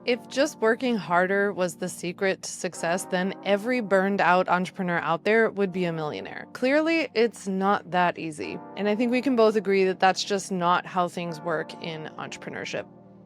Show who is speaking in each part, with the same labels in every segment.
Speaker 1: If just working harder was the secret to success, then every burned out entrepreneur out there would be a millionaire. Clearly, it's not that easy. And I think we can both agree that that's just not how things work in entrepreneurship.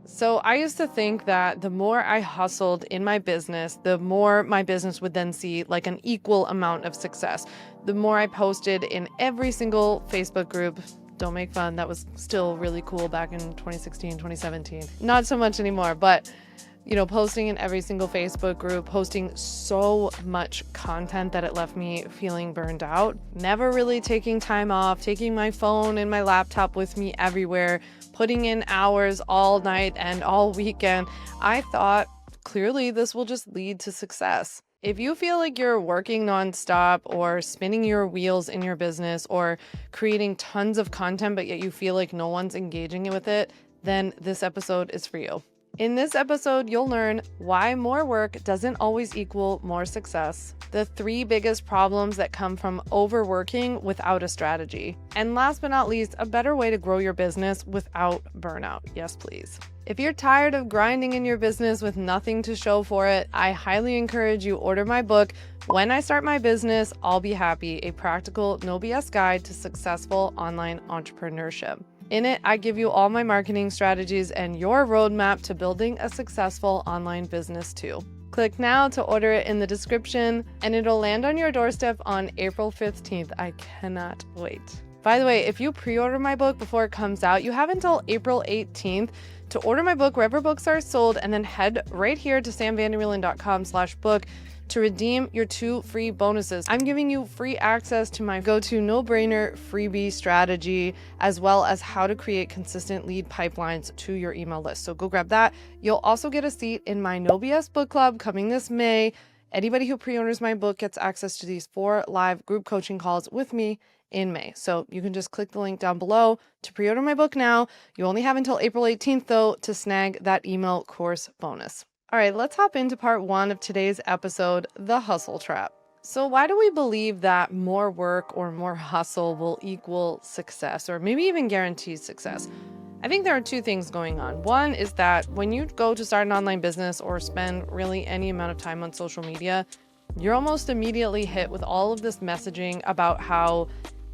Speaker 1: So I used to think that the more I hustled in my business, the more my business would then see like an equal amount of success. The more I posted in every single Facebook group. Don't make fun. That was still really cool back in 2016, 2017. Not so much anymore, but posting in every single Facebook group, posting so much content that it left me feeling burned out. Never really taking time off, taking my phone and my laptop with me everywhere, putting in hours all night and all weekend. I thought, clearly this will just lead to success. If you feel like you're working nonstop or spinning your wheels in your business or creating tons of content, but yet you feel like no one's engaging with it, then this episode is for you. In this episode, you'll learn why more work doesn't always equal more success, the 3 biggest problems that come from overworking without a strategy, and last but not least, a better way to grow your business without burnout. Yes, please. If you're tired of grinding in your business with nothing to show for it, I highly encourage you order my book, When I Start My Business, I'll Be Happy, a practical, no BS guide to successful online entrepreneurship. In it, I give you all my marketing strategies and your roadmap to building a successful online business too. Click now to order it in the description, and it'll land on your doorstep on April 15th. I cannot wait. By the way, if you pre-order my book before it comes out, you have until April 18th to order my book wherever books are sold, and then head right here to samvanderwielen.com/book to redeem your 2 free bonuses. I'm giving you free access to my go-to no-brainer freebie strategy, as well as how to create consistent lead pipelines to your email list. So go grab that. You'll also get a seat in my No BS book club coming this May. Anybody who pre-orders my book gets access to these 4 live group coaching calls with me in May. So you can just click the link down below to pre-order my book now. You only have until April 18th though to snag that email course bonus. All right, let's hop into part 1 of today's episode, the hustle trap. So why do we believe that more work or more hustle will equal success, or maybe even guarantee success? I think there are 2 things going on. One is that when you go to start an online business or spend really any amount of time on social media, you're almost immediately hit with all of this messaging about how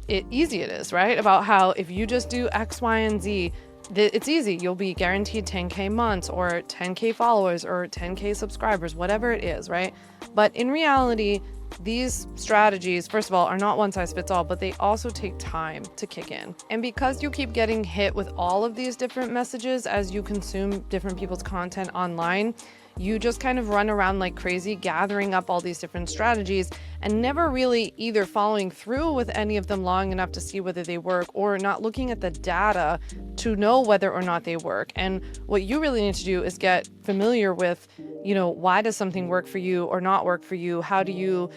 Speaker 1: easy it is, right? About how if you just do X, Y, and Z, it's easy. You'll be guaranteed 10K months or 10K followers or 10K subscribers, whatever it is, right? But in reality, these strategies, first of all, are not one size fits all, but they also take time to kick in. And because you keep getting hit with all of these different messages as you consume different people's content online, you just kind of run around like crazy, gathering up all these different strategies and never really either following through with any of them long enough to see whether they work, or not looking at the data to know whether or not they work. And what you really need to do is get familiar with, why does something work for you or not work for you? How do you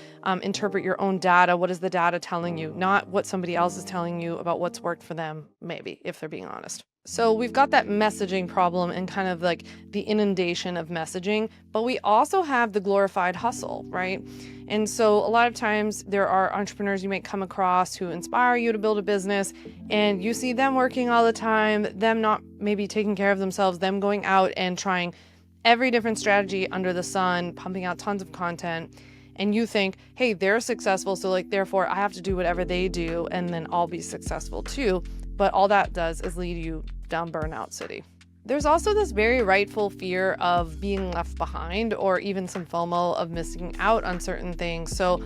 Speaker 1: interpret your own data? What is the data telling you? Not what somebody else is telling you about what's worked for them, maybe, if they're being honest. So we've got that messaging problem and kind of like the inundation of messaging, but we also have the glorified hustle, right? And so a lot of times there are entrepreneurs you might come across who inspire you to build a business, and you see them working all the time, them not maybe taking care of themselves, them going out and trying every different strategy under the sun, pumping out tons of content. And you think, hey, they're successful, so therefore I have to do whatever they do and then I'll be successful too. But all that does is lead you down burnout city. There's also this very rightful fear of being left behind, or even some FOMO of missing out on certain things. So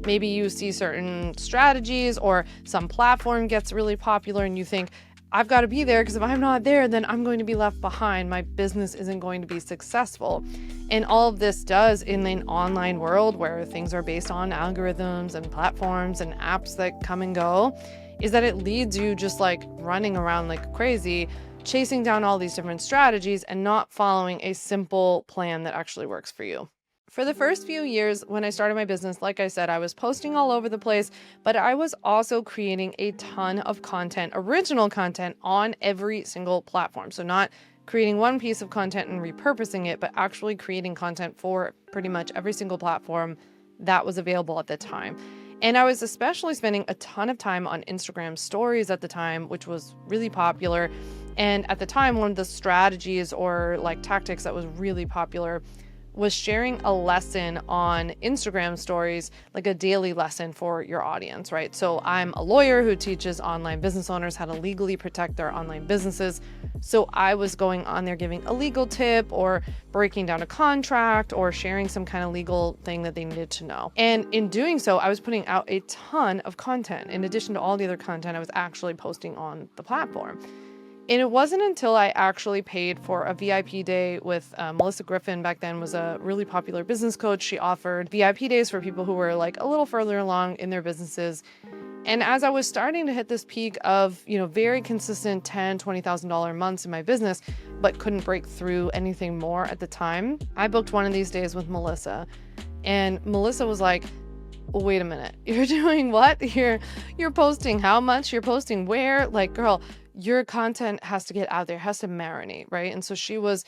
Speaker 1: maybe you see certain strategies or some platform gets really popular and you think, I've got to be there because if I'm not there, then I'm going to be left behind. My business isn't going to be successful. And all of this does in an online world where things are based on algorithms and platforms and apps that come and go, is that it leads you just running around like crazy, chasing down all these different strategies and not following a simple plan that actually works for you. For the first few years when I started my business, like I said, I was posting all over the place, but I was also creating a ton of content, original content on every single platform. So not creating one piece of content and repurposing it, but actually creating content for pretty much every single platform that was available at the time. And I was especially spending a ton of time on Instagram stories at the time, which was really popular. And at the time, one of the strategies or like tactics that was really popular was sharing a lesson on Instagram stories, like a daily lesson for your audience, right? So I'm a lawyer who teaches online business owners how to legally protect their online businesses. So I was going on there giving a legal tip or breaking down a contract or sharing some kind of legal thing that they needed to know. And in doing so, I was putting out a ton of content. In addition to all the other content I was actually posting on the platform. And it wasn't until I actually paid for a VIP day with Melissa Griffin. Back then was a really popular business coach. She offered VIP days for people who were like a little further along in their businesses. And as I was starting to hit this peak of, very consistent $10,000, $20,000 months in my business, but couldn't break through anything more at the time, I booked one of these days with Melissa. And Melissa was like, wait a minute, you're doing what? You're posting how much? You're posting where? Like, girl, your content has to get out there, has to marinate, right? And so she was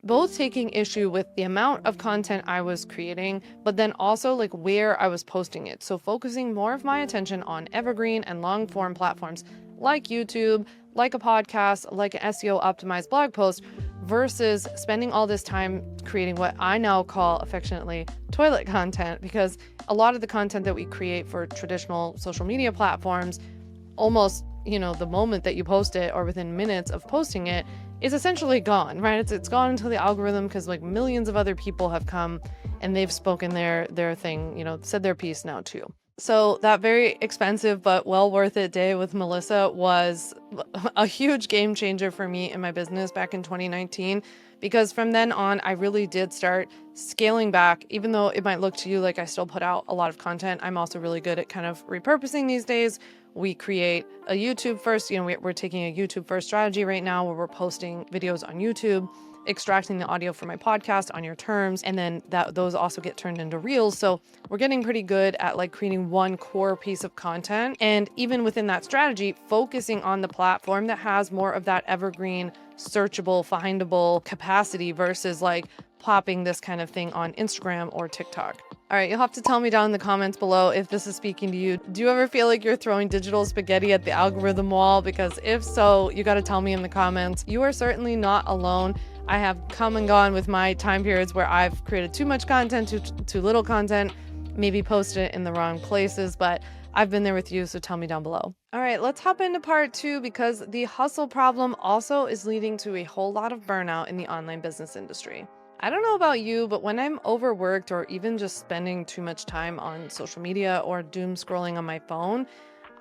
Speaker 1: both taking issue with the amount of content I was creating, but then also like where I was posting it. So focusing more of my attention on evergreen and long form platforms like YouTube, like a podcast, like an SEO optimized blog post, versus spending all this time creating what I now call affectionately toilet content, because a lot of the content that we create for traditional social media platforms, almost the moment that you post it or within minutes of posting it is essentially gone, right? It's gone into the algorithm because like millions of other people have come and they've spoken their thing, said their piece now too. So that very expensive but well worth it day with Melissa was a huge game changer for me in my business back in 2019, because from then on, I really did start scaling back. Even though it might look to you like I still put out a lot of content, I'm also really good at kind of repurposing these days. We create a YouTube first, we're taking a YouTube first strategy right now where we're posting videos on YouTube, extracting the audio from my podcast on your terms, and then those also get turned into reels. So we're getting pretty good at like creating one core piece of content. And even within that strategy, focusing on the platform that has more of that evergreen, searchable, findable capacity versus like plopping this kind of thing on Instagram or TikTok. All right, you'll have to tell me down in the comments below if this is speaking to you. Do you ever feel like you're throwing digital spaghetti at the algorithm wall? Because if so, you got to tell me in the comments. You are certainly not alone. I have come and gone with my time periods where I've created too much content, too little content, maybe posted it in the wrong places, but I've been there with you, so tell me down below. All right, let's hop into part 2, because the hustle problem also is leading to a whole lot of burnout in the online business industry. I don't know about you, but when I'm overworked or even just spending too much time on social media or doom scrolling on my phone,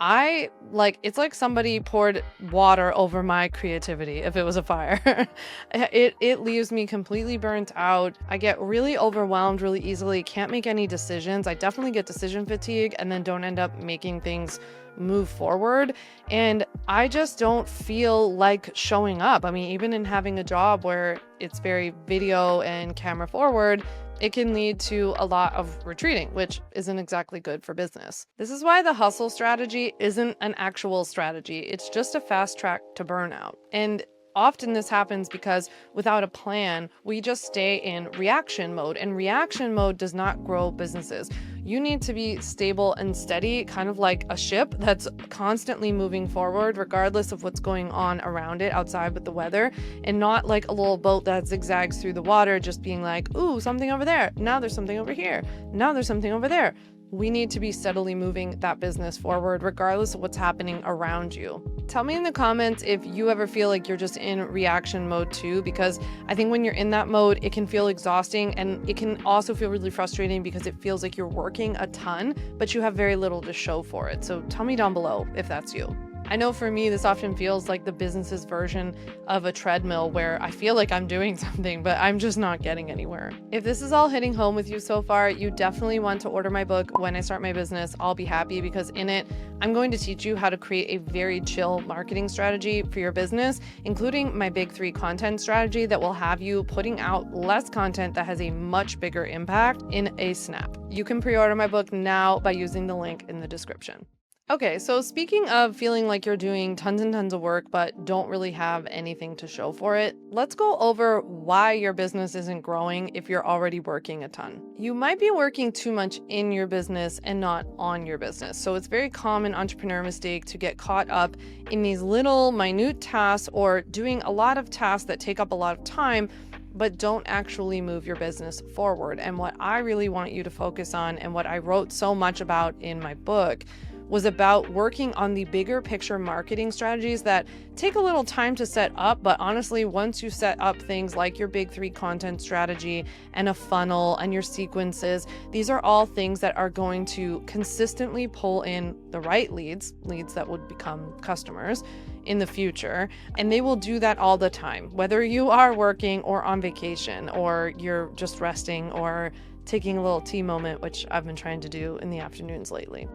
Speaker 1: it's like somebody poured water over my creativity if it was a fire. It leaves me completely burnt out. I get really overwhelmed really easily, can't make any decisions. I definitely get decision fatigue and then don't end up making things move forward. And I just don't feel like showing up. I mean, even in having a job where it's very video and camera forward, it can lead to a lot of retreating, which isn't exactly good for business. This is why the hustle strategy isn't an actual strategy. It's just a fast track to burnout. And often this happens because without a plan, we just stay in reaction mode, and reaction mode does not grow businesses. You need to be stable and steady, kind of like a ship that's constantly moving forward, regardless of what's going on around it outside with the weather, and not like a little boat that zigzags through the water, just being like, ooh, something over there. Now there's something over here. Now there's something over there. We need to be steadily moving that business forward, regardless of what's happening around you. Tell me in the comments if you ever feel like you're just in reaction mode too, because I think when you're in that mode, it can feel exhausting, and it can also feel really frustrating because it feels like you're working a ton, but you have very little to show for it. So tell me down below if that's you. I know for me, this often feels like the business's version of a treadmill where I feel like I'm doing something, but I'm just not getting anywhere. If this is all hitting home with you so far, you definitely want to order my book, When I Start My Business, I'll Be Happy, because in it, I'm going to teach you how to create a very chill marketing strategy for your business, including my big 3 content strategy that will have you putting out less content that has a much bigger impact in a snap. You can pre-order my book now by using the link in the description. Okay, so speaking of feeling like you're doing tons and tons of work but don't really have anything to show for it, let's go over why your business isn't growing if you're already working a ton. You might be working too much in your business and not on your business. So it's very common entrepreneur mistake to get caught up in these little minute tasks or doing a lot of tasks that take up a lot of time but don't actually move your business forward. And what I really want you to focus on, and what I wrote so much about in my book, was about working on the bigger picture marketing strategies that take a little time to set up. But honestly, once you set up things like your big three content strategy and a funnel and your sequences, these are all things that are going to consistently pull in the right leads that would become customers in the future. And they will do that all the time, whether you are working or on vacation or you're just resting or taking a little tea moment, which I've been trying to do in the afternoons lately.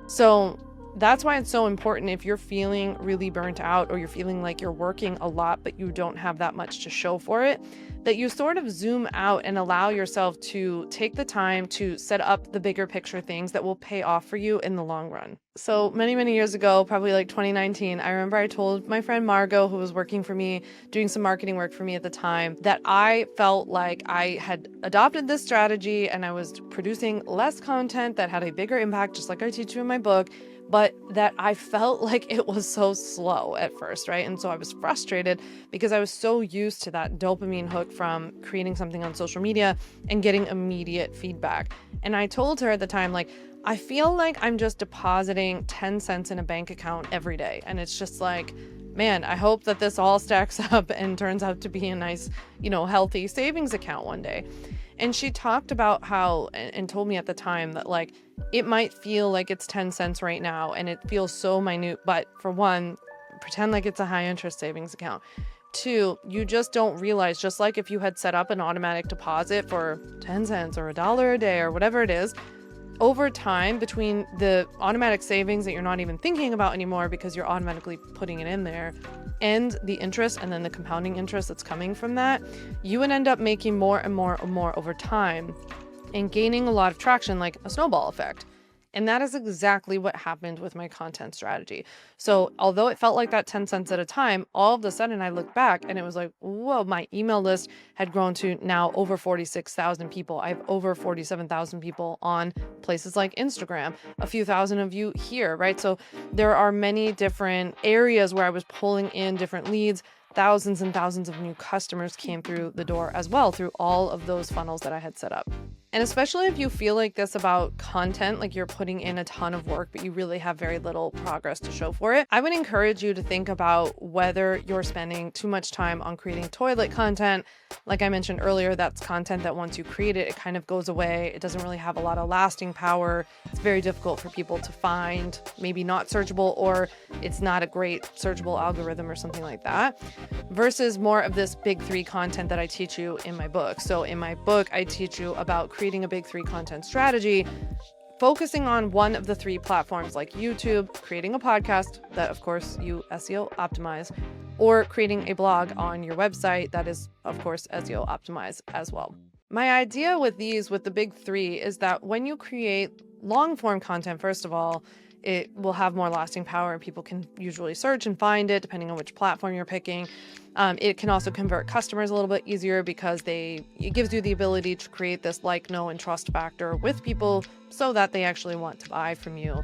Speaker 1: So that's why it's so important, if you're feeling really burnt out or you're feeling like you're working a lot but you don't have that much to show for it, that you sort of zoom out and allow yourself to take the time to set up the bigger picture things that will pay off for you in the long run. So many years ago, probably like 2019, I remember I told my friend Margot, who was working for me, doing some marketing work for me at the time, that I felt like I had adopted this strategy and I was producing less content that had a bigger impact, just like I teach you in my book, but that I felt like it was so slow at first, right? And so I was frustrated because I was so used to that dopamine hook from creating something on social media and getting immediate feedback. And I told her at the time, like, I feel like I'm just depositing 10 cents in a bank account every day. And it's just like, man, I hope that this all stacks up and turns out to be a nice, healthy savings account one day. And she talked about how, and told me at the time that, like, it might feel like it's 10 cents right now and it feels so minute, but for one, pretend like it's a high interest savings account. Two, you just don't realize, just like if you had set up an automatic deposit for 10 cents or $1 a day or whatever it is, over time, between the automatic savings that you're not even thinking about anymore because you're automatically putting it in there, and the interest and then the compounding interest that's coming from that, you would end up making more and more and more over time and gaining a lot of traction, like a snowball effect. And that is exactly what happened with my content strategy. So although it felt like that 10 cents at a time, all of a sudden I looked back and it was like, whoa, my email list had grown to now over 46,000 people. I have over 47,000 people on places like Instagram, a few thousand of you here, right? So there are many different areas where I was pulling in different leads. Thousands and thousands of new customers came through the door as well through all of those funnels that I had set up. And especially if you feel like this about content, like you're putting in a ton of work, but you really have very little progress to show for it, I would encourage you to think about whether you're spending too much time on creating toilet content. Like I mentioned earlier, that's content that once you create it, it kind of goes away. It doesn't really have a lot of lasting power. It's very difficult for people to find, maybe not searchable, or it's not a great searchable algorithm or something like that, versus more of this big three content that I teach you in my book. So in my book, I teach you about creating a big three content strategy, focusing on one of the three platforms like YouTube, creating a podcast that of course you SEO optimize, or creating a blog on your website that is of course SEO optimized as well. My idea with the big three, is that when you create long form content, first of all, it will have more lasting power and people can usually search and find it depending on which platform you're picking. It can also convert customers a little bit easier because it gives you the ability to create this like, know, and trust factor with people so that they actually want to buy from you.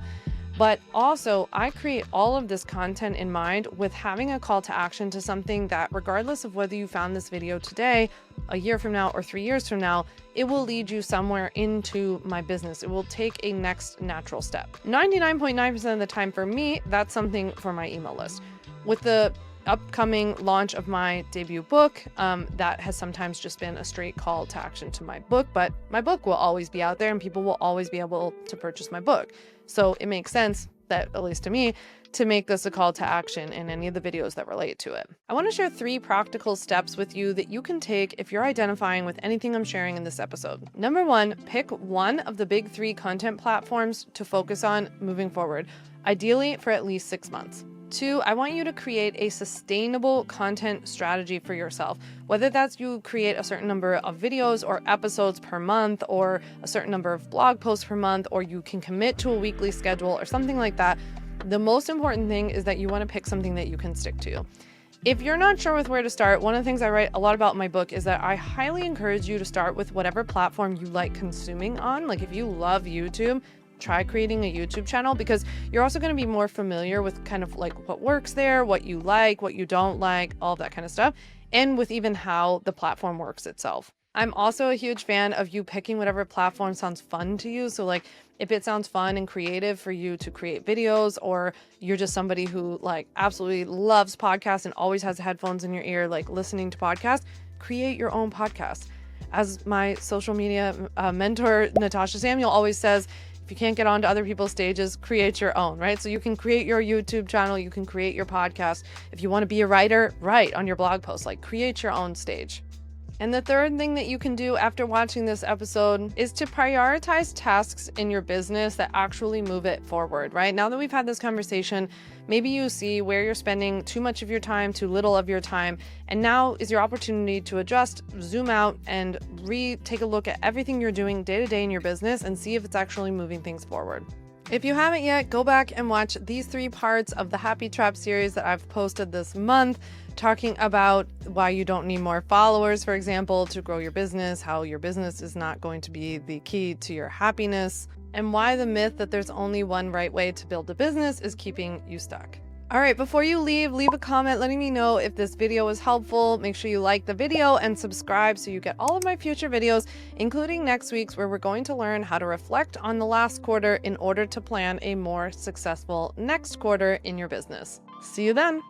Speaker 1: But also, I create all of this content in mind with having a call to action to something that, regardless of whether you found this video today, a year from now, or 3 years from now, it will lead you somewhere into my business. It will take a next natural step. 99.9% of the time for me, that's something for my email list. With the upcoming launch of my debut book, that has sometimes just been a straight call to action to my book, but my book will always be out there and people will always be able to purchase my book. So it makes sense that, at least to me, to make this a call to action in any of the videos that relate to it. I want to share 3 practical steps with you that you can take if you're identifying with anything I'm sharing in this episode. Number 1, pick one of the big 3 content platforms to focus on moving forward, ideally for at least 6 months. 2, I want you to create a sustainable content strategy for yourself. Whether that's you create a certain number of videos or episodes per month, or a certain number of blog posts per month, or you can commit to a weekly schedule or something like that. The most important thing is that you want to pick something that you can stick to. If you're not sure with where to start, one of the things I write a lot about in my book is that I highly encourage you to start with whatever platform you like consuming on. Like if you love YouTube, try creating a YouTube channel, because you're also going to be more familiar with kind of like what works there, what you like, what you don't like, all that kind of stuff, and with even how the platform works itself. I'm also a huge fan of you picking whatever platform sounds fun to you. So like if it sounds fun and creative for you to create videos, or you're just somebody who like absolutely loves podcasts and always has headphones in your ear, like listening to podcasts, create your own podcast. As my social media mentor, Natasha Samuel, always says, if you can't get onto other people's stages, create your own, right? So you can create your YouTube channel, you can create your podcast. If you want to be a writer, write on your blog post, like create your own stage. And the third thing that you can do after watching this episode is to prioritize tasks in your business that actually move it forward, right? Now that we've had this conversation, maybe you see where you're spending too much of your time, too little of your time, and now is your opportunity to adjust, zoom out, and take a look at everything you're doing day to day in your business and see if it's actually moving things forward. If you haven't yet, go back and watch these 3 parts of the Happy Trap series that I've posted this month, talking about why you don't need more followers, for example, to grow your business, how your business is not going to be the key to your happiness, and why the myth that there's only one right way to build a business is keeping you stuck. All right, before you leave a comment letting me know if this video was helpful. Make sure you like the video and subscribe so you get all of my future videos, including next week's, where we're going to learn how to reflect on the last quarter in order to plan a more successful next quarter in your business. See you then.